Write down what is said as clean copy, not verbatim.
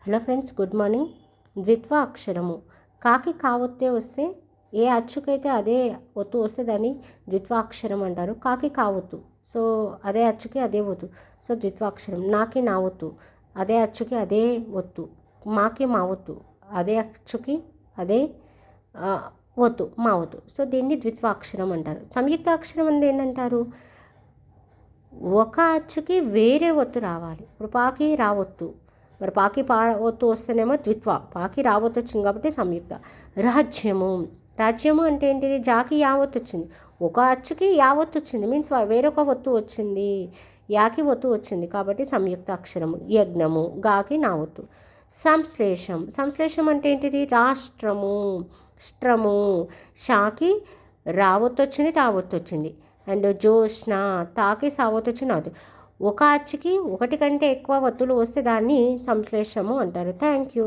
Hello friends, good morning. ద్విత్వ అక్షరము కాకి కావొత్తే వస్తే ఏ అచ్చుకైతే అదే ఒత్తు వస్తే దాన్ని ద్విత్వాక్షరం అంటారు. కాకి కావొత్తు, సో అదే అచ్చుకి అదే ఒత్తు, సో ద్విత్వాక్షరం. నాకి నా ఒత్తు అదే అచ్చుకి అదే ఒత్తు, మాకి మా ఒత్తు అదే అచ్చుకి అదే ఒత్తు, మా ఒత్తు, సో దీన్ని ద్విత్వాక్షరం అంటారు. సంయుక్త అక్షరం అనేది ఏంటంటారు? ఒక అచ్చుకి వేరే ఒత్తు రావాలి. ఇప్పుడు పాకి రావొత్తు, మరి పాకి ఒత్తు వస్తేనేమో ద్విత్వ, పాకి రావొత్తు వచ్చింది కాబట్టి సంయుక్త. రాజ్యము, రాజ్యము అంటే ఏంటిది? జాకి యావత్తు వచ్చింది, ఒక అచ్చుకి యావత్తు వచ్చింది, మీన్స్ వేరొక ఒత్తు వచ్చింది, యాకి ఒత్తు వచ్చింది కాబట్టి సంయుక్త అక్షరము. యజ్ఞము, గాకి నా ఒత్తు. సంశ్లేషం, సంశ్లేషం అంటే ఏంటిది? రాష్ట్రము, స్ట్రము, షాకి రావత్తు వచ్చింది, తావత్తు వచ్చింది. అండ్ జోష్న, తాకి సావత్తు వచ్చింది. ఒక అచ్చుకి ఒకటి కంటే ఎక్కువ ఒత్తులు వస్తే దాన్ని సంశ్లేషము అంటారు. Thank you.